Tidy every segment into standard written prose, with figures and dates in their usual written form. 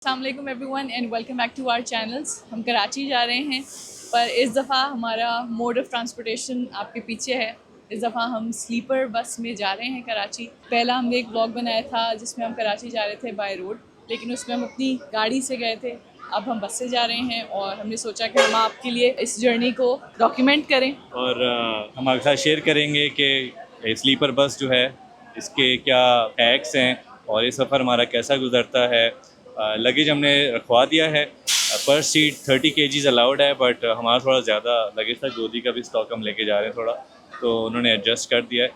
अस्सलामुअलैकुम everyone and welcome back to our channels. हम कराची जा रहे हैं, पर इस दफ़ा हमारा मोड ऑफ़ ट्रांसपोर्टेशन आपके पीछे है। इस दफ़ा हम स्लीपर बस में जा रहे हैं कराची। पहला हमने एक व्लॉग बनाया था जिसमें हम कराची जा रहे थे बाय रोड, लेकिन उसमें हम अपनी गाड़ी से गए थे। अब हम बस से जा रहे हैं और हमने सोचा कि हम आपके लिए इस जर्नी को डॉक्यूमेंट करें और हम आपके साथ शेयर करेंगे कि स्लीपर बस जो है इसके क्या हैक्स हैं और ये सफ़र हमारा कैसा गुजरता है। लगेज हमने रखवा दिया है। पर सीट 30 kgs अलाउड है, बट हमारा थोड़ा ज़्यादा लगेज था। गोदी का भी स्टॉक हम लेके जा रहे हैं थोड़ा, तो उन्होंने एडजस्ट कर दिया है।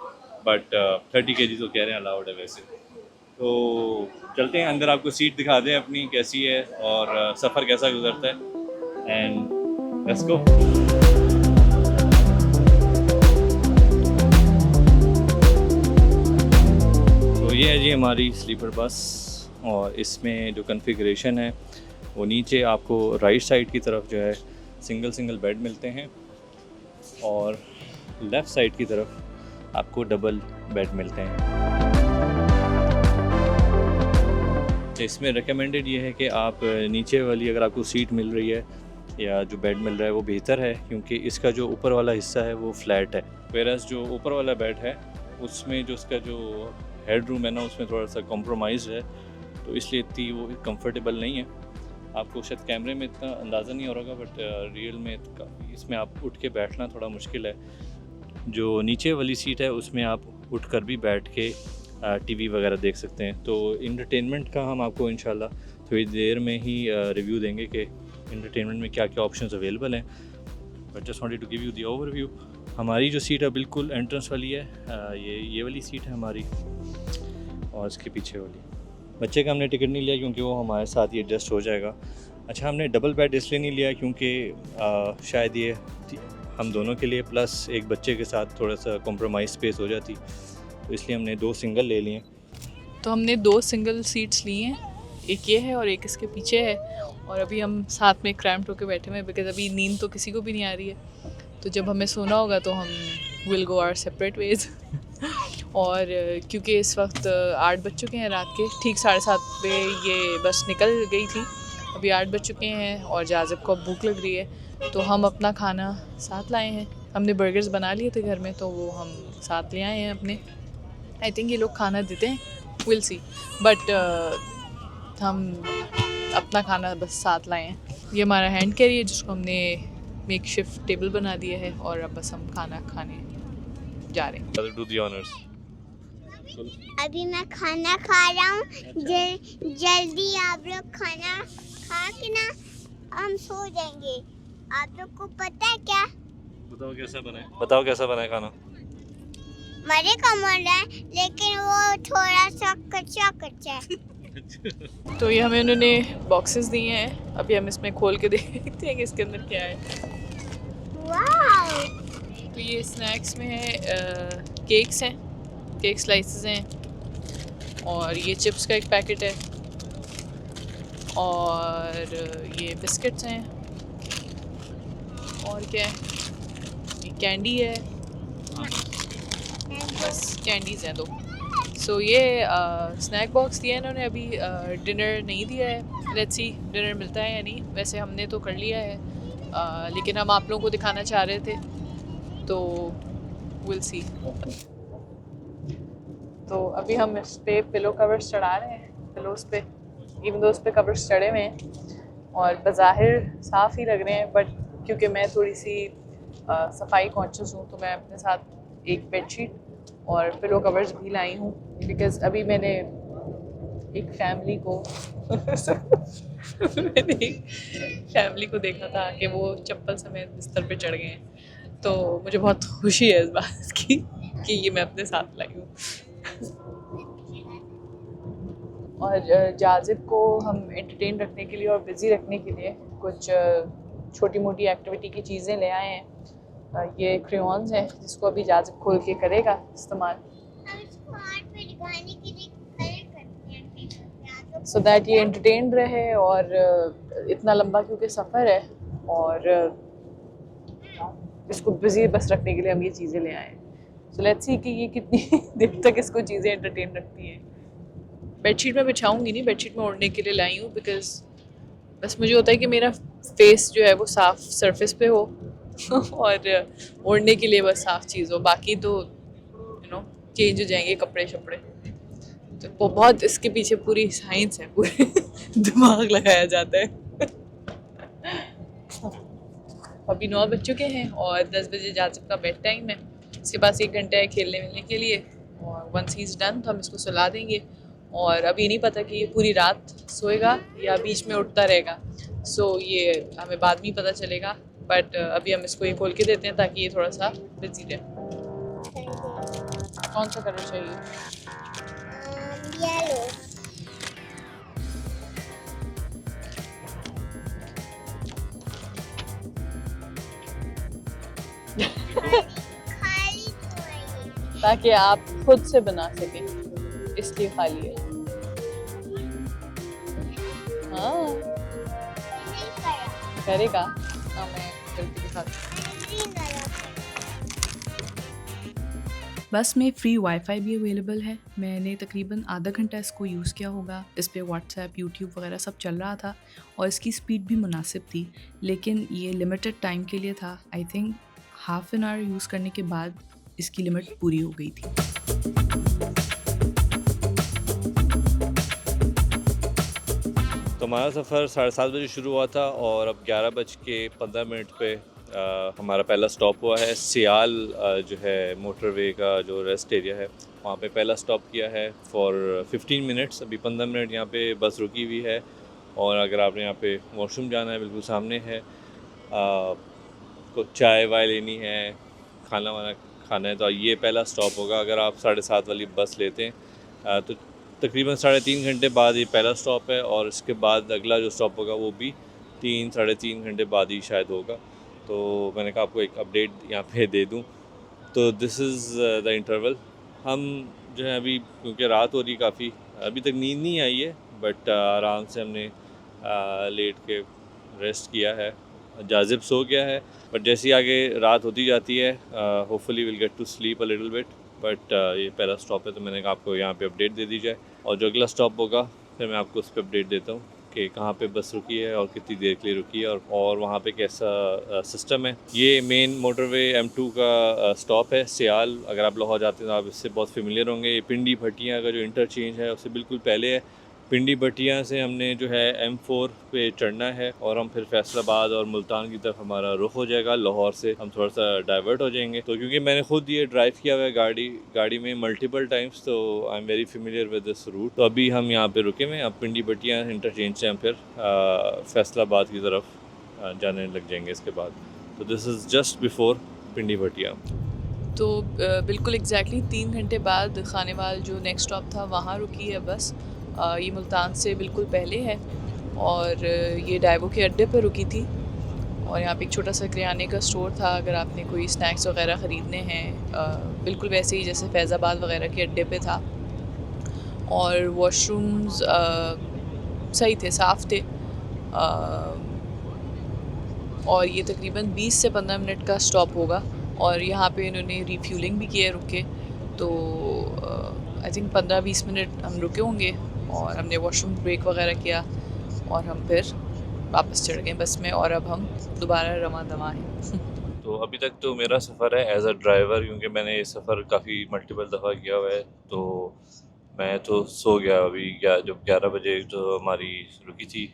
बट 30 kgs तो कह रहे हैं अलाउड है वैसे। तो चलते हैं अंदर, आपको सीट दिखा दें अपनी कैसी है और सफ़र कैसा गुजरता है। And let's go. तो ये है जी हमारी स्लीपर बस, और इसमें जो कॉन्फ़िगरेशन है वो नीचे आपको राइट साइड की तरफ जो है सिंगल बेड मिलते हैं, और लेफ़्ट साइड की तरफ आपको डबल बेड मिलते हैं। इसमें रिकमेंडेड ये है कि आप नीचे वाली अगर आपको सीट मिल रही है या जो बेड मिल रहा है वो बेहतर है, क्योंकि इसका जो ऊपर वाला हिस्सा है वो फ्लैट है। वेरास जो ऊपर वाला बेड है उसमें जो उसका जो हेड रूम है ना, उसमें थोड़ा सा कॉम्प्रोमाइज़ है, तो इसलिए इतनी वो कंफर्टेबल नहीं है। आपको शायद कैमरे में इतना अंदाज़ा नहीं हो रहा, बट रियल में इसमें आप उठ के बैठना थोड़ा मुश्किल है। जो नीचे वाली सीट है उसमें आप उठ कर भी बैठ के टीवी वगैरह देख सकते हैं। तो इंटरटेनमेंट का हम आपको इंशाल्लाह थोड़ी देर में ही रिव्यू देंगे कि इंटरटेनमेंट में क्या क्या ऑप्शंस अवेलेबल हैं। But just wanted to give you the overview. हमारी जो सीट है बिल्कुल एंट्रेंस वाली है, ये वाली सीट है हमारी, और इसके पीछे वाली। बच्चे का हमने टिकट नहीं लिया क्योंकि वो हमारे साथ ही एडजस्ट हो जाएगा। अच्छा, हमने डबल बेड इसलिए नहीं लिया क्योंकि शायद ये हम दोनों के लिए प्लस एक बच्चे के साथ थोड़ा सा कॉम्प्रोमाइज़ स्पेस हो जाती, तो इसलिए हमने 2 सिंगल ले लिए। तो हमने 2 सिंगल सीट्स ली हैं, एक ये है और एक इसके पीछे है। और अभी हम साथ में क्रैम्प्ड होकर बैठे हुए हैं बिकॉज अभी नींद तो किसी को भी नहीं आ रही है। तो जब हमें सोना होगा तो हम will go our separate ways. और क्योंकि इस वक्त 8 बज चुके हैं रात के, ठीक 7:30 पे ये बस निकल गई थी। अभी 8 बज चुके हैं और जाज़िब को अब भूख लग रही है, तो हम अपना खाना साथ लाए हैं। हमने बर्गर्स बना लिए थे घर में, तो वो हम साथ ले आए हैं अपने। आई थिंक ये लोग खाना देते हैं, विल सी, बट हम अपना खाना बस साथ लाए हैं। ये हमारा हैंड कैरी है जिसको हमने मेक शिफ्ट टेबल बना दिया है, और अब बस हम खाना खाने जा रहे हैं। Do the honours. अभी मैं खाना खा रहा हूँ। जल्दी आप लोग खाना खा के ना हम सो जाएंगे। आप लोग को पता है क्या? बताओ कैसा बना है खाना। मरे का मन है, लेकिन वो थोड़ा सा कच्चा है। तो ये हमें उन्होंने बॉक्सेस दिए हैं, अभी हम इसमें खोल के देखते हैं कि इसके अंदर क्या है। वाओ! तो ये स्नैक्स में है, केक्स हैं, केक स्लाइसेस हैं, और ये चिप्स का एक पैकेट है, और ये बिस्किट्स हैं, और क्या है, ये कैंडी है, बस कैंडीज़ हैं 2। सो ये स्नैक बॉक्स दिया है इन्होंने, अभी डिनर नहीं दिया है। लेट्स सी डिनर मिलता है या नहीं। वैसे हमने तो कर लिया है, लेकिन हम आप लोगों को दिखाना चाह रहे थे, तो विल सी। तो अभी हम इस पे पिलो कवर्स चढ़ा रहे हैं, पिलोस पे, इवन दो उस पे कवर्स चढ़े हुए हैं और बज़ाहिर साफ़ ही लग रहे हैं, बट क्योंकि मैं थोड़ी सी सफाई कॉन्शियस हूँ, तो मैं अपने साथ एक बेडशीट और पिलो कवर्स भी लाई हूँ, बिकॉज़ अभी मैंने एक फैमिली को देखा था कि वो चप्पल समेत बिस्तर पे चढ़ गए हैं। तो मुझे बहुत खुशी है इस बात की कि ये मैं अपने साथ लाई हूँ। और जाज़िब को हम एंटरटेन रखने के लिए और बिज़ी रखने के लिए कुछ छोटी मोटी एक्टिविटी की चीज़ें ले आए हैं। ये क्रेयॉन्स हैं जिसको अभी जाज़िब खोल के करेगा इस्तेमाल, सो दैट ये एंटरटेन रहे। और इतना लंबा क्योंकि सफ़र है, और इसको बिज़ी बस रखने के लिए हम ये चीज़ें ले आए हैं। सो लेट्स सी कि ये कितनी देर तक इसको चीज़ें एंटरटेन रखती हैं। बेडशीट मैं बिछाऊंगी नहीं, बेडशीट मैं ओढ़ने के लिए लाई हूँ, बिकॉज बस मुझे होता है कि मेरा फेस जो है वो साफ सरफेस पे हो और ओढ़ने के लिए बस साफ चीज़ हो, बाकी तो चेंज हो जाएंगे कपड़े शपड़े। तो बहुत इसके पीछे पूरी साइंस है, पूरे दिमाग लगाया जाता है। अभी 9 बज चुके हैं और 10 बजे जाजिब का बेड टाइम है। इसके पास 1 घंटा है खेलने मिलने के लिए, और वंस ही इज़ डन तो हम इसको सुला देंगे। और अभी नहीं पता कि ये पूरी रात सोएगा या बीच में उठता रहेगा, सो ये हमें बाद में ही पता चलेगा। बट अभी हम इसको ये खोल के देते हैं ताकि ये थोड़ा सा बिजी रहे। कौन सा कलर चाहिए? येलो। खाली तो है ये। ताकि आप खुद से बना सकें, इसलिए खाली है। हाँ नहीं करा। करेगा। हाँ मैं करके दिखाती हूँ। ग्रीन करा। बस में फ्री वाईफाई भी अवेलेबल है। मैंने तकरीबन आधा घंटा इसको यूज़ किया होगा। इस पर व्हाट्सएप, यूट्यूब वगैरह सब चल रहा था और इसकी स्पीड भी मुनासिब थी, लेकिन ये लिमिटेड टाइम के लिए था। I think half an hour use करने के बाद इसकी लिमिट पूरी हो गई थी। तो हमारा सफ़र 7:30 बजे शुरू हुआ था और अब 11:15 पे हमारा पहला स्टॉप हुआ है। सियाल जो है मोटरवे का जो रेस्ट एरिया है, वहाँ पे पहला स्टॉप किया है फॉर 15 मिनट्स। अभी 15 मिनट यहाँ पे बस रुकी हुई है और अगर आपने यहाँ पे वॉशरूम जाना है बिल्कुल सामने है। कुछ चाय वाय लेनी है, खाना वाना खाना है, तो ये पहला स्टॉप होगा। अगर आप 7:30 वाली बस लेते हैं तो तकरीबन 3.5 घंटे बाद ये पहला स्टॉप है, और इसके बाद अगला जो स्टॉप होगा वो भी 3-3.5 घंटे बाद ही शायद होगा। तो मैंने कहा आपको एक अपडेट यहाँ पे दे दूँ। तो दिस इज़ द इंटरवल। हम जो है अभी, क्योंकि रात हो रही काफ़ी, अभी तक नींद नहीं आई है, बट आराम से हमने लेट के रेस्ट किया है। जाजिब सो गया है, बट जैसे ही आगे रात होती जाती है hopefully will get to sleep a little bit. But ये पहला स्टॉप है तो मैंने कहा आपको यहाँ पे अपडेट दे दी जाए, और जो अगला स्टॉप होगा फिर मैं आपको उस पर अपडेट देता हूँ कि कहाँ पे बस रुकी है और कितनी देर के लिए रुकी है, और वहाँ पे कैसा सिस्टम है। ये मेन मोटरवे M2 का स्टॉप है सियाल। अगर आप लाहौर जाते हैं तो आप इससे बहुत फेमिलियर होंगे। ये पिंडी भटियाँ का जो इंटरचेंज है उससे बिल्कुल पहले है। पिंडी भटियाँ से हमने जो है M4 पे चढ़ना है और हम फिर फैसलाबाद और मुल्तान की तरफ हमारा रुख हो जाएगा। लाहौर से हम थोड़ा सा डाइवर्ट हो जाएंगे। तो क्योंकि मैंने खुद ये ड्राइव किया हुआ है गाड़ी में मल्टीपल टाइम्स, तो I am very familiar with this route. तो अभी हम यहाँ पे रुके हुए हैं। अब पिंडी भटियाँ इंटरचेंज से हम फिर फैसलाबाद की तरफ जाने लग जाएंगे इसके बाद। तो दिस इज़ जस्ट बिफोर पिंडी भटियाँ। तो बिल्कुल एग्जैक्टली 3 घंटे बाद खानेवाल जो नेक्स्ट स्टॉप था वहाँ रुकी है बस। ये मुल्तान से बिल्कुल पहले है और ये डाइवो के अड्डे पर रुकी थी। और यहाँ पे एक छोटा सा किराने का स्टोर था, अगर आपने कोई स्नैक्स वगैरह ख़रीदने हैं, बिल्कुल वैसे ही जैसे फैज़ाबाद वगैरह के अड्डे पे था। और वॉशरूम्स सही थे, साफ़ थे। और ये तकरीबन 20 से 15 मिनट का स्टॉप होगा, और यहाँ पे इन्होंने रिफ्यूलिंग भी किया रुक के। तो आई थिंक 15-20 मिनट हम रुके होंगे और हमने वॉशरूम ब्रेक वगैरह किया और हम फिर वापस चढ़ गए बस में, और अब हम दोबारा रवां दवा हैं। तो अभी तक तो मेरा सफ़र है एज अ ड्राइवर, क्योंकि मैंने ये सफ़र काफ़ी मल्टीपल दफ़ा किया हुआ है। तो मैं तो सो गया अभी जब 11 बजे जो हमारी रुकी थी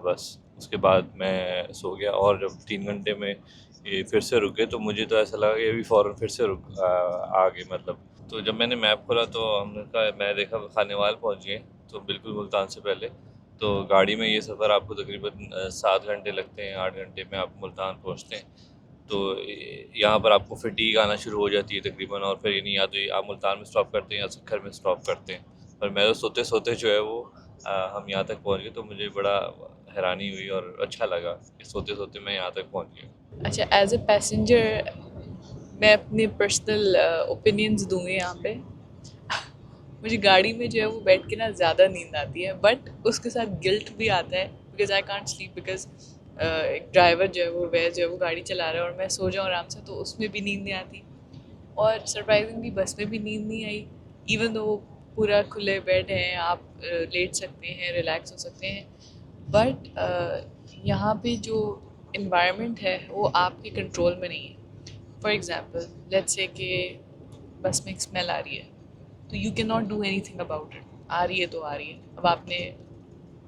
बस, उसके बाद मैं सो गया। और जब 3 घंटे में ये फिर से रुके तो मुझे तो ऐसा लगा कि अभी फ़ौरन फिर से आ गए मतलब। तो जब मैंने मैप खोला तो मैंने देखा खानेवाल पहुंच गए, तो बिल्कुल मुल्तान से पहले। तो गाड़ी में ये सफ़र आपको तकरीबन 7 घंटे लगते हैं, 8 घंटे में आप मुल्तान पहुंचते हैं। तो यहाँ पर आपको फटीग आना शुरू हो जाती है तकरीबन, और फिर यानी या तो आप मुल्तान में स्टॉप करते हैं या सक्खर में स्टॉप करते हैं। पर मैं तो सोते सोते जो है वो हम यहाँ तक पहुँच गए। तो मुझे बड़ा हैरानी हुई और अच्छा लगा कि सोते सोते मैं यहाँ तक पहुँच गया। अच्छा, एज ए पैसेंजर मैं अपने पर्सनल ओपिनियंस दूँगी यहाँ पे। मुझे गाड़ी में जो है वो बैठ के ना ज़्यादा नींद आती है, बट उसके साथ गिल्ट भी आता है because I can't sleep, because एक ड्राइवर जो है वो गाड़ी चला रहा है और मैं सो जाऊँ आराम से, तो उसमें भी नींद नहीं आती। और सरप्राइजिंगली बस में भी नींद नहीं आई, इवन दो पूरा खुले बेड हैं, आप लेट सकते हैं, रिलैक्स हो सकते हैं। बट यहाँ पे जो इन्वायरमेंट है वो आपके कंट्रोल में नहीं है। फॉर एग्ज़ाम्पल लेट्स से कि बस में एक स्मेल आ रही है, तो you can not do anything about it. आ रही है तो आ रही है, अब आपने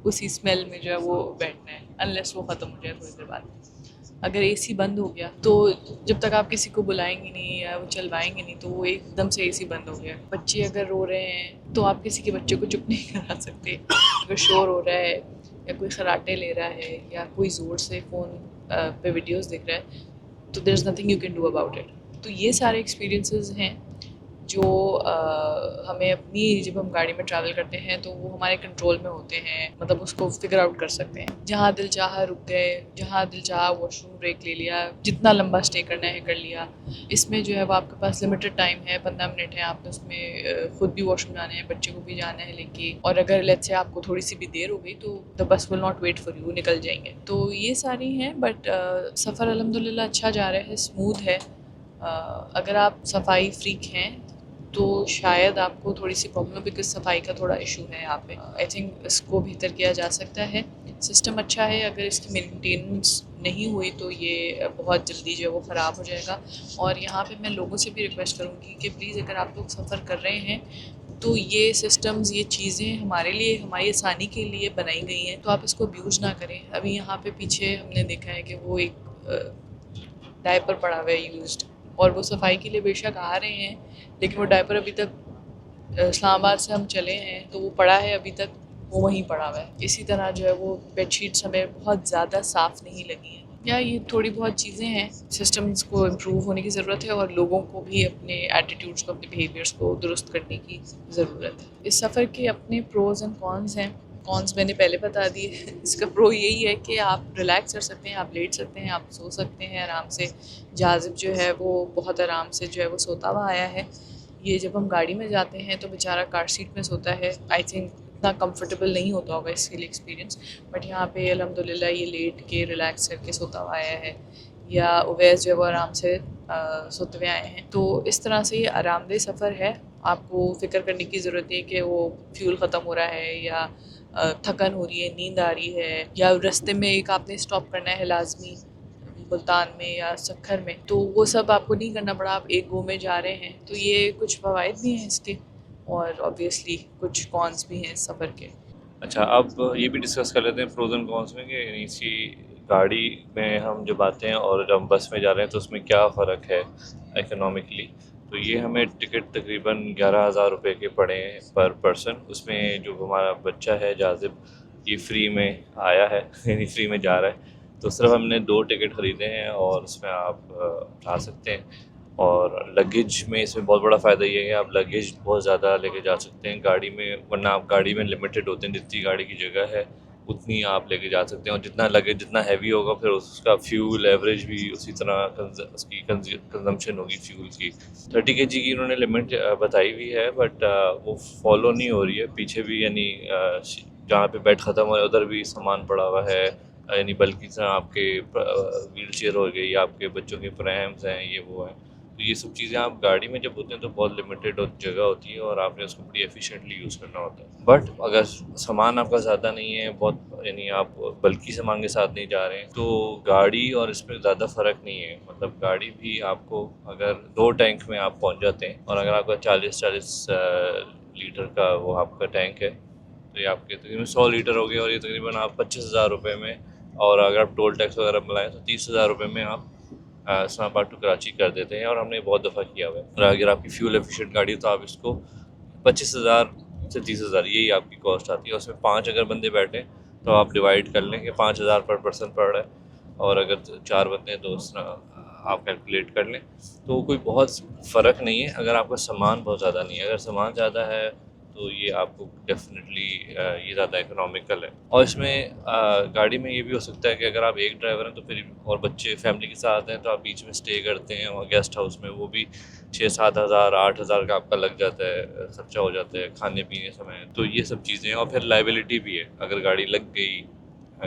उसी स्मेल में जो है वो बैठना है अनलेस वो ख़त्म हो जाए थोड़ी देर बाद। अगर एसी बंद हो गया तो जब तक आप किसी को बुलाएंगे नहीं या वो चलवाएंगे नहीं तो वो एकदम से एसी बंद हो गया। बच्चे अगर रो रहे हैं तो आप किसी के बच्चे को चुप नहीं करा सकते। अगर शोर हो रहा है या कोई खराटे ले रहा है या कोई ज़ोर से फ़ोन पे वीडियोस देख रहा है तो there is nothing you can do about it. तो ये सारे एक्सपीरियंसेस हैं जो हमें अपनी जब हम गाड़ी में ट्रैवल करते हैं तो वो हमारे कंट्रोल में होते हैं, मतलब उसको फिगर आउट कर सकते हैं। जहाँ दिल चाहा रुक गए, जहाँ दिल चाहा वॉशरूम ब्रेक ले लिया, जितना लंबा स्टे करना है कर लिया। इसमें जो है वो आपके पास लिमिटेड टाइम है, 15 मिनट है, आपने उसमें खुद भी वॉशरूम जाना है, बच्चे को भी जाना है लेके। और अगर लेट्स से आपको थोड़ी सी भी देर हो गई तो the bus will not wait for you, निकल जाएंगे। तो ये सारी हैं, बट सफ़र अल्हम्दुलिल्लाह अच्छा जा रहा है, स्मूथ है। अगर आप सफाई फ्रीक हैं तो शायद आपको थोड़ी सी प्रॉब्लम, बिकॉज सफाई का थोड़ा इशू है यहाँ पे। आई थिंक इसको बेहतर किया जा सकता है। सिस्टम अच्छा है, अगर इसकी मेंटेनेंस नहीं हुई तो ये बहुत जल्दी जो है वो ख़राब हो जाएगा। और यहाँ पे मैं लोगों से भी रिक्वेस्ट करूँगी कि प्लीज़ अगर आप लोग सफ़र कर रहे हैं तो ये सिस्टम्स, ये चीज़ें हमारे लिए, हमारी आसानी के लिए बनाई गई हैं, तो आप इसको अब्यूज़ ना करें। अभी यहाँ पे पीछे हमने देखा है कि वो एक डायपर पड़ा हुआ है यूज्ड, और वो सफाई के लिए बेशक आ रहे हैं लेकिन वो डायपर अभी तक, इस्लामाबाद से हम चले हैं तो वो पड़ा है, अभी तक वो वहीं पड़ा हुआ है। इसी तरह जो है वो बेडशीट्स हमें बहुत ज़्यादा साफ़ नहीं लगी हैं। या ये थोड़ी बहुत चीज़ें हैं, सिस्टम्स को इम्प्रूव होने की ज़रूरत है और लोगों को भी अपने एटीट्यूड्स को, अपने बिहेवियर्स को दुरुस्त करने की ज़रूरत है। इस सफ़र के अपने प्रोज़ एंड कॉन्स हैं। कॉन्स मैंने पहले बता दिए। इसका प्रो यही है कि आप रिलैक्स कर सकते हैं, आप लेट सकते हैं, आप सो सकते हैं आराम से। जाज़िब जो है वो बहुत आराम से जो है वो सोता हुआ आया है। ये जब हम गाड़ी में जाते हैं तो बेचारा कार सीट में सोता है, आई थिंक इतना कंफर्टेबल नहीं होता होगा इसके लिए एक्सपीरियंस। बट यहाँ पे अल्हम्दुलिल्लाह ये लेट के रिलैक्स करके सोता हुआ आया है, या उवैस जो है वो आराम से सोते हुए आए हैं। तो इस तरह से ये आरामदेह सफ़र है। आपको फ़िक्र करने की ज़रूरत नहीं कि वो फ्यूल ख़त्म हो रहा है या थकन हो रही है, नींद आ रही है, या रास्ते में एक आपने स्टॉप करना है लाजमी मुल्तान में या सक्खर में, तो वो सब आपको नहीं करना पड़ा, आप एक गो में जा रहे हैं। तो ये कुछ फ़वाइद भी हैं इसके और ऑब्वियसली कुछ कॉन्स भी हैं इस सफ़र के। अच्छा, अब ये भी डिस्कस कर लेते हैं प्रोज एंड कॉन्स में कि इसी गाड़ी में हम जब आते हैं और जब हम बस में जा रहे हैं तो उसमें क्या फ़र्क है इकोनॉमिकली। तो ये हमें टिकट तकरीबन 11,000 रुपये के पड़े हैं पर पर्सन। उसमें जो हमारा बच्चा है जाज़िब, ये फ्री में आया है यानी फ्री में जा रहा है। तो सिर्फ हमने 2 टिकट ख़रीदे हैं और उसमें आप जा सकते हैं। और लगेज में इसमें बहुत बड़ा फ़ायदा ये है कि आप लगेज बहुत ज़्यादा लेके जा सकते हैं गाड़ी में, वरना आप गाड़ी में लिमिटेड होते हैं, जितनी गाड़ी की जगह है उतनी आप लेके जा सकते हैं। और जितना लगेज जितना हैवी होगा फिर उसका फ्यूल एवरेज भी उसी तरह उसकी कंजम्पशन होगी फ्यूल की। 30 kg की इन्होंने लिमिट बताई हुई है, बट वो फॉलो नहीं हो रही है पीछे भी, यानी जहाँ पे बेड ख़त्म हो उधर भी सामान पड़ा हुआ है, यानी बल्कि आपके व्हील चेयर हो गई, आपके बच्चों के प्रैम्स हैं, ये वो हैं। तो ये सब चीज़ें आप गाड़ी में जब होते हैं तो बहुत लिमिटेड जगह होती है और आपने उसको बड़ी एफिशिएंटली यूज़ करना होता है। बट अगर सामान आपका ज़्यादा नहीं है, बहुत यानी आप बल्कि सामान के साथ नहीं जा रहे हैं, तो गाड़ी और इसमें ज़्यादा फ़र्क नहीं है। मतलब गाड़ी भी आपको अगर 2 टैंक में आप पहुंच जाते हैं, और अगर आपका 40 लीटर का वो आपका टैंक है तो ये आपके तकरीबन 100 लीटर हो गए, और ये तकरीबन आप 25,000 रुपये में, और अगर आप टोल टैक्स वगैरह मिलाएँ तो 30,000 रुपये में आप इस्लामाबाद टू कराची कर देते हैं। और हमने बहुत दफ़ा किया हुआ है। और अगर आपकी फ्यूल एफिशिएंट गाड़ी है तो आप इसको 25,000 से 30,000 यही आपकी कॉस्ट आती है। उसमें 5 अगर बंदे बैठे तो आप डिवाइड कर लें कि 5,000 पर पर्सन पड़ रहा है, और अगर 4 बंदे हैं तो उस तरह आप कैलकुलेट कर लें। तो कोई बहुत फ़र्क नहीं है अगर आपका सामान बहुत ज़्यादा नहीं है। अगर सामान ज़्यादा है तो ये आपको डेफिनेटली ये ज़्यादा इकोनॉमिकल है। और इसमें गाड़ी में ये भी हो सकता है कि अगर आप एक ड्राइवर हैं तो फिर, और बच्चे फैमिली के साथ हैं तो आप बीच में स्टे करते हैं और गेस्ट हाउस में, वो भी 6-7 हज़ार 8 हज़ार का आपका लग जाता है, खर्चा हो जाता है खाने पीने समय। तो ये सब चीज़ें हैं। और फिर लाइबिलिटी भी है, अगर गाड़ी लग गई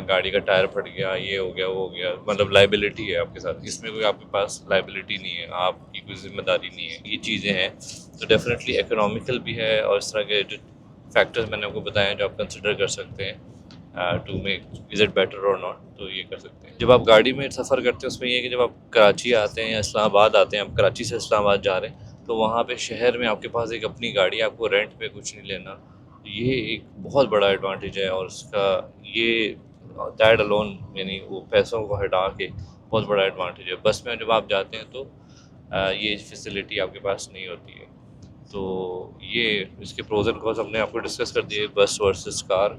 गाड़ी का टायर फट गया, ये हो गया, वो हो गया, मतलब लाइबिलिटी है आपके साथ। इसमें कोई आपके पास लाइबिलिटी नहीं है, आपकी कोई जिम्मेदारी नहीं है, ये चीज़ें हैं। तो डेफिनेटली इकोनॉमिकल भी है, और इस तरह के जो फैक्टर्स मैंने आपको बताए हैं जो आप कंसिडर कर सकते हैं to make is it better और नॉट, तो ये कर सकते हैं। जब आप गाड़ी में सफ़र करते हैं उसमें ये है कि जब आप कराची आते हैं या इस्लामाबाद आते हैं, आप कराची से इस्लामाबाद जा रहे हैं, तो वहाँ पे शहर में आपके पास एक अपनी गाड़ी, आपको रेंट पे कुछ नहीं लेना, ये एक बहुत बड़ा एडवांटेज है। और उसका ये दैट अलोन, यानी वो पैसों को हटा के बहुत बड़ा एडवांटेज है। बस में जब आप जाते हैं तो ये फैसिलिटी आपके पास नहीं होती है। तो ये इसके प्रोज एंड कॉन्स हमने आपको डिस्कस कर दिए, बस वर्सेस कार।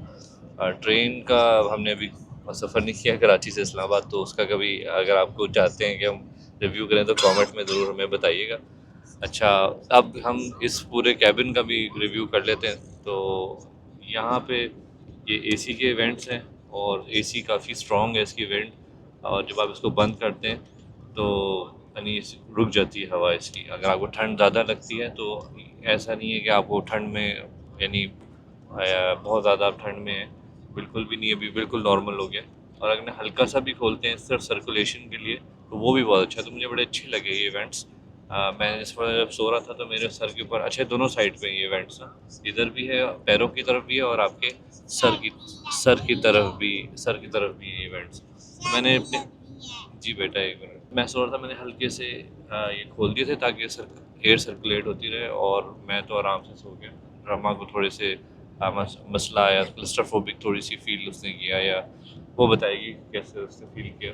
ट्रेन का हमने अभी सफ़र नहीं किया कराची से इस्लामाबाद, तो उसका कभी अगर आपको चाहते हैं कि हम रिव्यू करें तो कमेंट में ज़रूर हमें बताइएगा। अच्छा, अब हम इस पूरे कैबिन का भी रिव्यू कर लेते हैं। तो यहाँ पे ये एसी के वेंट्स हैं, और एसी काफ़ी स्ट्रॉन्ग है इसकी वेंट, और जब आप इसको बंद करते हैं तो यानी रुक जाती है हवा इसकी। अगर आपको ठंड ज़्यादा लगती है तो ऐसा नहीं है कि आपको ठंड में, यानी बहुत ज़्यादा आप ठंड में हैं, बिल्कुल भी नहीं, अभी बिल्कुल नॉर्मल हो गया। और अगर हल्का सा भी खोलते हैं सिर्फ सर्कुलेशन के लिए, तो वो भी बहुत अच्छा है। तो मुझे बड़े अच्छे लगे ये इवेंट्स। मैं इस पर जब सो रहा था तो मेरे सर के ऊपर, अच्छा दोनों साइड पे ये इवेंट्स ना, इधर भी है, पैरों की तरफ भी है, और आपके सर की तरफ भी है इवेंट्स। तो मैंने अपने, जी बेटा एक मिनट, मैं सो रहा था, मैंने हल्के से ये खोल दिए थे ताकि एयर सर्कुलेट होती रहे, और मैं तो आराम से सो गया। रमा को थोड़े से मसला आया, क्लस्ट्रोफोबिक थोड़ी सी फील उसने किया, या वो बताएगी कैसे उसने फील किया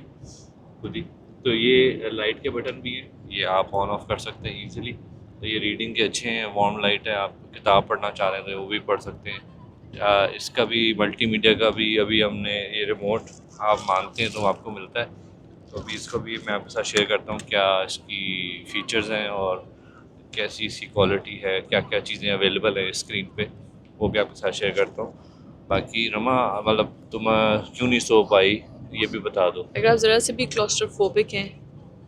खुद ही। तो ये लाइट के बटन भी हैं, ये आप ऑन ऑफ कर सकते हैं इजीली। तो ये रीडिंग के अच्छे हैं, वार्म लाइट है, आप किताब पढ़ना चाह रहे हैं तो वो भी पढ़ सकते हैं। इसका भी मल्टीमीडिया का भी अभी हमने, ये रिमोट आप मांगते हैं तो आपको मिलता है, तो अभी इसको भी मैं आपके साथ शेयर करता हूँ क्या इसकी फ़ीचर्स हैं और कैसी इसकी क्वालिटी है, क्या क्या चीज़ें अवेलेबल है स्क्रीन पे, वो भी आपके साथ शेयर करता हूँ। बाकी रमा, मतलब तुम क्यों नहीं सो पाई ये भी बता दो। अगर आप ज़रा से भी क्लॉस्ट्रोफोबिक हैं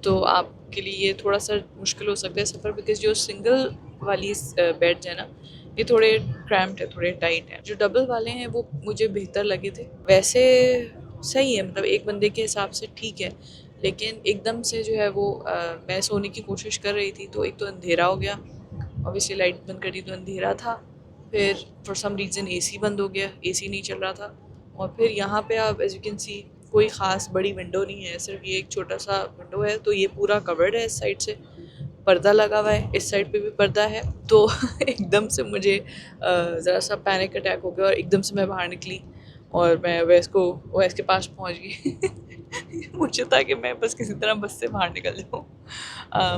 तो आपके लिए ये थोड़ा सा मुश्किल हो सकता है सफ़र, बिकॉज जो सिंगल वाली बेड्स है ना, ये थोड़े क्रैम्प्ड है, थोड़े टाइट हैं। जो डबल वाले हैं वो मुझे बेहतर लगे थे। वैसे सही है, मतलब एक बंदे के हिसाब से ठीक है, लेकिन एकदम से जो है वो मैं सोने की कोशिश कर रही थी तो एक तो अंधेरा हो गया, ऑब्वियसली लाइट बंद करी तो अंधेरा था, फिर फॉर सम रीज़न एसी बंद हो गया, एसी नहीं चल रहा था, और फिर यहाँ पे आप एज यू कैन सी कोई ख़ास बड़ी विंडो नहीं है, सिर्फ ये एक छोटा सा विंडो है, तो ये पूरा कवर्ड है। इस साइड से पर्दा लगा हुआ है, इस साइड पे भी पर्दा है, तो एकदम से मुझे ज़रा सा पैनिक अटैक हो गया, और एकदम से मैं बाहर निकली और मैं वैस के पास पहुंच गई। मुझे था कि मैं बस किसी तरह बस से बाहर निकल जाऊँ,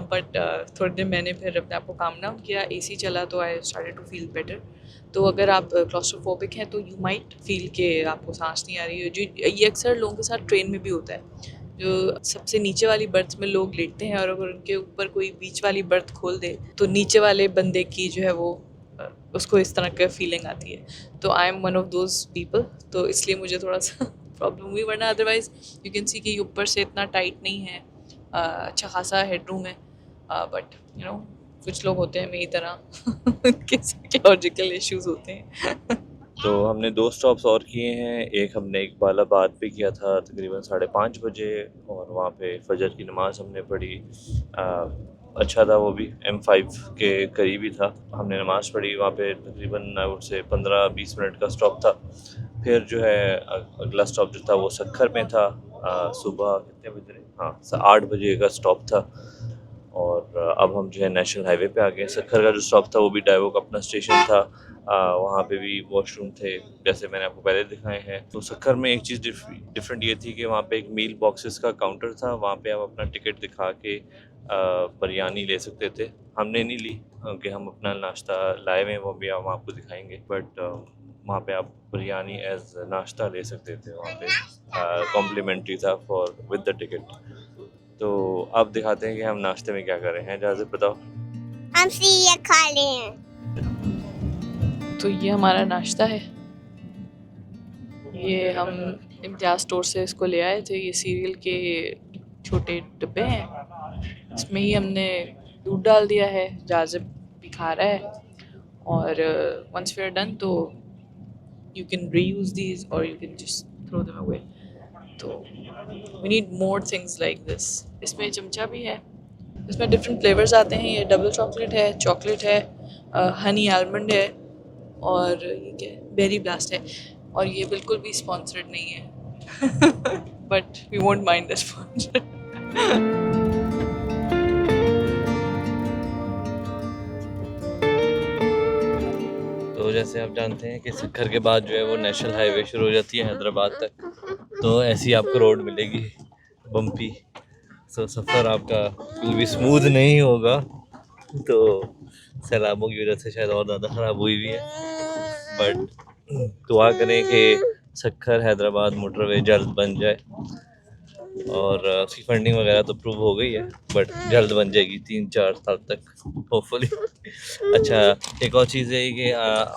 बट थोड़ी देर मैंने फिर अपने आप को काम डाउन किया, एसी चला तो I started to feel better. तो अगर आप क्लॉस्ट्रोफोबिक हैं तो यू माइट फील कि आपको सांस नहीं आ रही है, जो ये अक्सर लोगों के साथ ट्रेन में भी होता है। जो सबसे नीचे वाली बर्थ में लोग लेटते हैं, और अगर उनके ऊपर कोई बीच वाली बर्थ खोल दे तो नीचे वाले बंदे की जो है वो उसको इस तरह का फीलिंग आती है। तो I M one of those people, तो इसलिए मुझे थोड़ा सा प्रॉब्लम हुई, वरना अदरवाइज यू कैन सी कि ऊपर से इतना टाइट नहीं है, अच्छा खासा हेडरूम है, बट यू नो कुछ लोग होते हैं मेरी तरह उनके साइकोलॉजिकल इश्यूज होते हैं। तो हमने 2 स्टॉप्स और किए हैं। एक हमने इकबालाबाद पे किया था तकरीबन 5:30 बजे, और वहाँ पे फजर की नमाज़ हमने पढ़ी। अच्छा था, वो भी M5 के करीब ही था। हमने नमाज़ पढ़ी वहाँ पे, तकरीबन आई वुड से 15-20 मिनट का स्टॉप था। फिर जो है अगला स्टॉप जो था वो सक्खर में था। सुबह कितने बजे, हाँ 8 बजे का स्टॉप था। और अब हम जो है नेशनल हाईवे पे आ गए। सक्खर का जो स्टॉप था वो भी डाइवो का अपना स्टेशन था। वहाँ पे भी वॉशरूम थे जैसे मैंने आपको पहले दिखाए हैं। तो सक्खर में एक चीज़ डिफरेंट ये थी कि वहाँ पे एक मील बॉक्सेस का काउंटर था, वहाँ पे आप अपना टिकट दिखा के बिरयानी ले सकते थे। हमने नहीं ली क्योंकि हम अपना नाश्ता लाए हुए हैं, वो भी हम आपको दिखाएंगे। बट वहाँ पे आप बिरयानी एज नाश्ता ले सकते थे, वहाँ पे कॉम्प्लीमेंट्री था फॉर विद द टिकट। तो अब दिखाते हैं कि हम नाश्ते में क्या कर रहे हैं। इजाज़त बताओ। हम सीरियल खा रहे हैं। तो ये हमारा नाश्ता है, ये हम इम्तियाज़ स्टोर से इसको ले आए थे। ये सीरियल के छोटे डब्बे हैं, इसमें ही हमने दूध डाल दिया है, जाज़िब भी खा रहा है। और वंस वी आर डन तो यू कैन रीयूज़ दीज और you can just throw them away. तो we need more things like this. इसमें चमचा भी है, इसमें डिफरेंट फ्लेवर्स आते हैं. ये डबल चॉकलेट है, हनी आलमंड है और ये क्या है, बेरी ब्लास्ट है. और ये बिल्कुल भी स्पॉन्सर्ड नहीं है but we won't mind the sponsor. तो जैसे आप जानते हैं कि सक्खर के बाद जो है वो नेशनल हाईवे शुरू हो जाती है हैदराबाद तक. तो ऐसी आपको रोड मिलेगी बम्पी. तो सफ़र आपका बिल्कुल भी स्मूथ नहीं होगा. तो सैलाबों की वजह से शायद और ज़्यादा ख़राब हुई भी है. बट दुआ करें कि सक्खर हैदराबाद मोटरवे जल्द बन जाए. और उसकी फंडिंग वगैरह तो प्रूव हो गई है बट जल्द बन जाएगी 3-4 साल तक होपफुली. अच्छा, एक और चीज़ है कि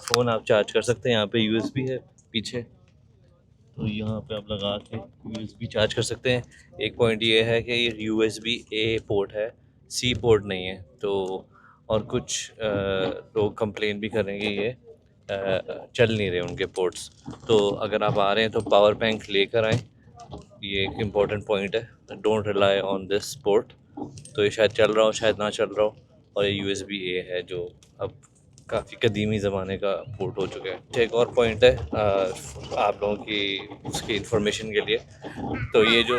फ़ोन आप चार्ज कर सकते हैं. यहाँ पे यूएसबी है पीछे, तो यहाँ पे आप लगा के यूएसबी चार्ज कर सकते हैं. एक पॉइंट ये है कि ये यूएसबी ए पोर्ट है, सी पोर्ट नहीं है. तो और कुछ लोग कंप्लेन भी करेंगे ये चल नहीं रहे उनके पोर्ट्स. तो अगर आप आ रहे हैं तो पावर बैंक लेकर आएँ. ये एक इम्पॉर्टेंट पॉइंट है. Don't rely on this port. तो ये शायद चल रहा हो, शायद ना चल रहा हो. और ये USB A है जो अब काफ़ी कदीमी ज़माने का पोर्ट हो चुका है. एक और पॉइंट है आप लोगों की उसकी इंफॉर्मेशन के लिए. तो ये जो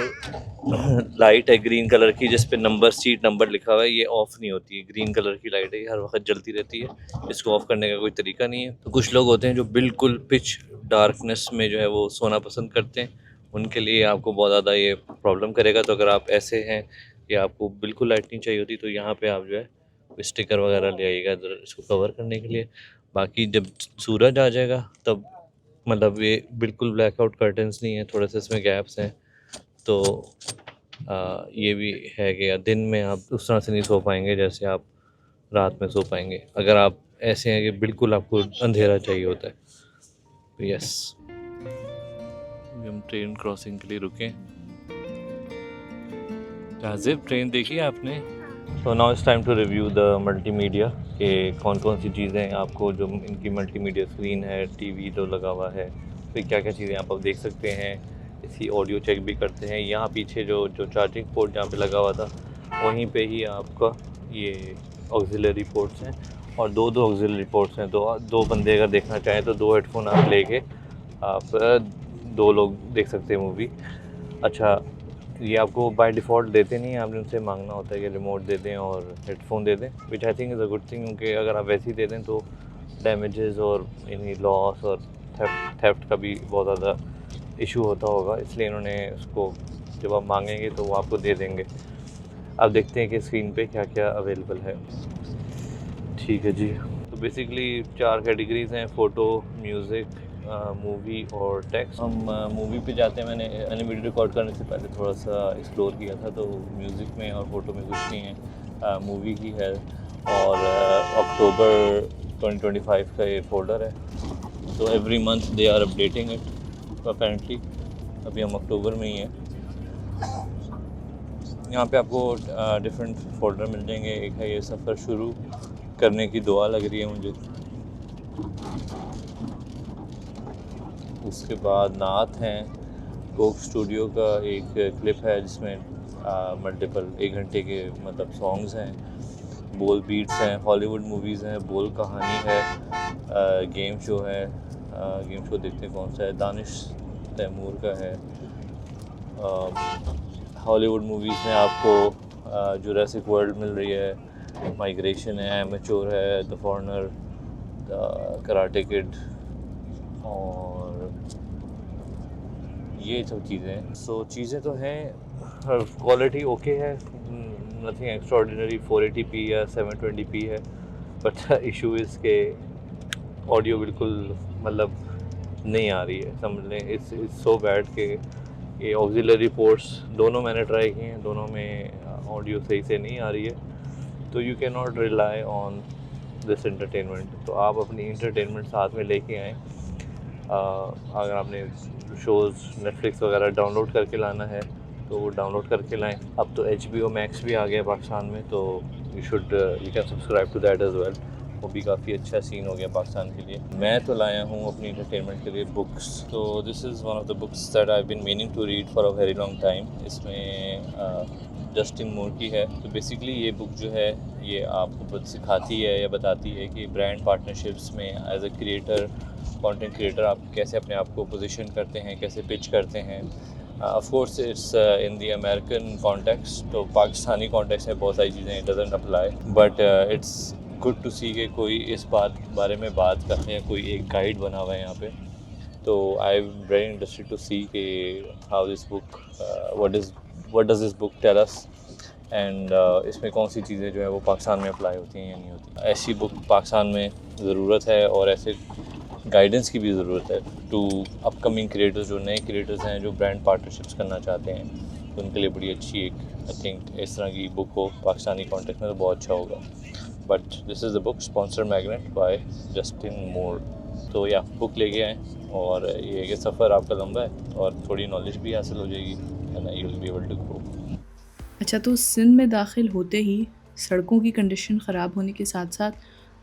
लाइट है ग्रीन कलर की जिस पे सीट नंबर लिखा हुआ है, ये ऑफ़ नहीं होती है. ग्रीन कलर की लाइट है, ये हर वक्त जलती रहती है. इसको ऑफ़ करने का कोई तरीका नहीं है. तो कुछ लोग होते हैं जो बिल्कुल पिच डार्कनेस में जो है वो सोना पसंद करते हैं. उनके लिए आपको बहुत ज़्यादा ये प्रॉब्लम करेगा. तो अगर आप ऐसे हैं कि आपको बिल्कुल लाइट नहीं चाहिए होती, तो यहाँ पे आप जो है स्टिकर वगैरह ले आइएगा इसको कवर करने के लिए. बाकी जब सूरज आ जाएगा तब मतलब ये बिल्कुल ब्लैकआउट कर्टन्स नहीं है, थोड़े से इसमें गैप्स हैं. तो ये भी है कि दिन में आप उस तरह से नहीं सो पाएंगे जैसे आप रात में सो पाएंगे अगर आप ऐसे हैं कि बिल्कुल आपको अंधेरा चाहिए होता है. तो यस, हम ट्रेन क्रॉसिंग के लिए रुके. ताज़िब ट्रेन देखी आपने? तो now it's time to review the multimedia कि कौन कौन सी चीज़ें आपको जो इनकी मल्टीमीडिया स्क्रीन है, टीवी जो लगा हुआ है, फिर क्या क्या चीज़ें आप देख सकते हैं. इसकी ऑडियो चेक भी करते हैं. यहाँ पीछे जो चार्जिंग पोर्ट जहाँ पे लगा हुआ था वहीं पे ही आपका ये ऑक्सिलरी पोर्ट्स हैं. और दो ऑक्सिलरी पोर्ट्स हैं. तो दो बंदे अगर देखना चाहें तो 2 हेडफोन आप लेके आप 2 लोग देख सकते हैं मूवी. अच्छा, ये आपको बाय डिफ़ॉल्ट देते नहीं हैं, आपने उनसे मांगना होता है कि रिमोट दे दें और हेडफोन दे दें, which I think is a good thing. क्योंकि अगर आप वैसे ही दे दें तो डैमेजेस और यानी लॉस और थेफ्ट का भी बहुत ज़्यादा इशू होता होगा. इसलिए इन्होंने उसको जब आप मांगेंगे तो वो आपको दे देंगे. अब देखते हैं कि स्क्रीन पे क्या क्या अवेलेबल है. ठीक है जी. तो बेसिकली 4 कैटेगरीज़ हैं: फ़ोटो, म्यूज़िक, मूवी और टेक्स्ट. हम मूवी पे जाते हैं. मैंने एनिमेटेड रिकॉर्ड करने से पहले थोड़ा सा एक्सप्लोर किया था. तो म्यूज़िक में और फ़ोटो में कुछ नहीं है. मूवी की है और अक्टूबर 2025 का ये फोल्डर है. तो every month they are updating it apparently. अभी हम अक्टूबर में ही हैं. यहाँ पे आपको डिफरेंट फोल्डर मिल जाएंगे. एक है ये सफ़र शुरू करने की दुआ लग रही है मुझे. उसके बाद नात हैं. कोक स्टूडियो का एक क्लिप है जिसमें मल्टीपल 1 घंटे के मतलब सॉन्ग्स हैं. बोल बीट्स हैं. हॉलीवुड मूवीज़ हैं. बोल कहानी है. गेम शो है. गेम शो देखते हैं कौन सा है. दानिश तैमूर का है. हॉलीवुड मूवीज़ में आपको जुरासिक वर्ल्ड मिल रही है. माइग्रेशन है. एमेच्योर है. The foreigner, the karate kid और ये सब चीज़ें. सो चीज़ें तो हैं. क्वालिटी ओके है. Nothing extraordinary. 480p या 720p है. बट इशू इज़ के ऑडियो बिल्कुल मतलब नहीं आ रही है. समझ लें इट्स सो बैड के ये ऑक्सिलरी पोर्ट्स दोनों मैंने ट्राई किए हैं. दोनों में ऑडियो सही से नहीं आ रही है. तो you can not rely on this entertainment. तो आप अपनी एंटरटेनमेंट साथ में लेके आएँ. अगर आपने शोज़ नेटफ्लिक्स वगैरह डाउनलोड करके लाना है तो वो डाउनलोड करके लाएं. अब तो HBO Max भी आ गया पाकिस्तान में. तो you can subscribe to that as well. वो भी काफ़ी अच्छा सीन हो गया पाकिस्तान के लिए। मैं तो लाया हूँ अपनी इंटरटेनमेंट के लिए बुक्स, तो this is one of the books that I been meaning to read for a very long time. इसमें जस्टिन मूर की है। तो बेसिकली ये बुक जो है ये आपको सिखाती है या बताती है कि ब्रांड पार्टनरशिप्स में as a creator, content creator आप कैसे अपने आप को पोजीशन करते हैं, कैसे पिच करते हैं। Of course it's in the American context, तो पाकिस्तानी कॉन्टेक्स्ट में बहुत सारी चीज़ें it doesn't apply, but it's good to see कि कोई इस बारे में बात करते हैं, कोई एक गाइड बना हुआ है यहाँ पे। तो I am very interested to see कि how this book what does this book tell us, and इसमें कौन सी चीज़ें जो है वो पाकिस्तान में अप्लाई होती हैं या नहीं होती। ऐसी बुक पाकिस्तान में ज़रूरत है और ऐसे गाइडेंस की भी ज़रूरत है टू अपकमिंग क्रिएटर्स, जो नए क्रिएटर्स हैं जो ब्रांड पार्टनरशिप्स करना चाहते हैं, तो उनके लिए बड़ी अच्छी एक आई थिंक इस तरह की बुक हो पाकिस्तानी कॉन्टेक्स्ट में तो बहुत अच्छा होगा। But this is the book sponsored magnet by Justin Moore. तो या बुक लेके आएँ, और ये कि सफ़र आपका लंबा है और थोड़ी नॉलेज भी हासिल हो जाएगी and you will be able to go. अच्छा, तो सिंध में दाखिल होते ही सड़कों की कंडीशन ख़राब होने के साथ साथ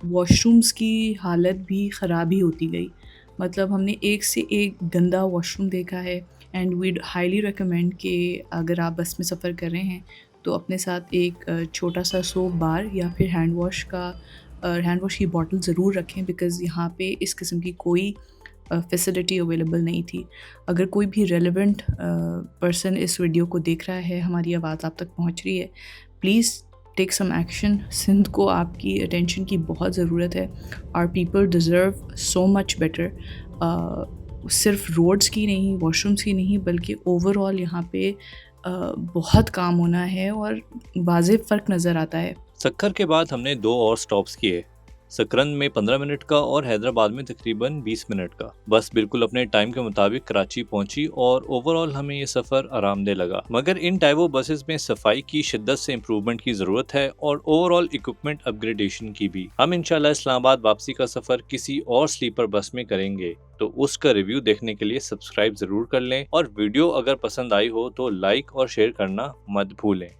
वॉशरूम्स की हालत भी ख़राब ही होती गई। मतलब हमने एक से एक गंदा वॉशरूम देखा है, एंड वीड हाईली रिकमेंड कि अगर आप बस में सफ़र कर रहे हैं तो अपने साथ एक छोटा सा सोप बार या फिर हैंड वॉश की बॉटल ज़रूर रखें, बिकॉज़ यहाँ पे इस किस्म की कोई फैसिलिटी अवेलेबल नहीं थी। अगर कोई भी रेलेवेंट पर्सन इस वीडियो को देख रहा है, हमारी आवाज़ आप तक पहुँच रही है, please take some action. Sindh को आपकी अटेंशन की बहुत ज़रूरत है। Our people deserve so much better. सिर्फ रोड्स की नहीं, वॉशरूम्स की नहीं, बल्कि ओवरऑल यहाँ पे बहुत काम होना है और वाज़ेह फ़र्क नज़र आता है। सक्कर के बाद हमने 2 और स्टॉप्स किए, सकरन में 15 मिनट का और हैदराबाद में तकरीबन 20 मिनट का। बस बिल्कुल अपने टाइम के मुताबिक कराची पहुंची और ओवरऑल हमें ये सफ़र आरामदेह लगा। मगर इन टाइवो बसेस में सफाई की शिद्दत से इम्प्रूवमेंट की ज़रूरत है और ओवरऑल इक्विपमेंट अपग्रेडेशन की भी। हम इंशाल्लाह इस्लामाबाद वापसी का सफ़र किसी और स्लीपर बस में करेंगे, तो उसका रिव्यू देखने के लिए सब्सक्राइब ज़रूर कर लें, और वीडियो अगर पसंद आई हो तो लाइक और शेयर करना मत भूलें।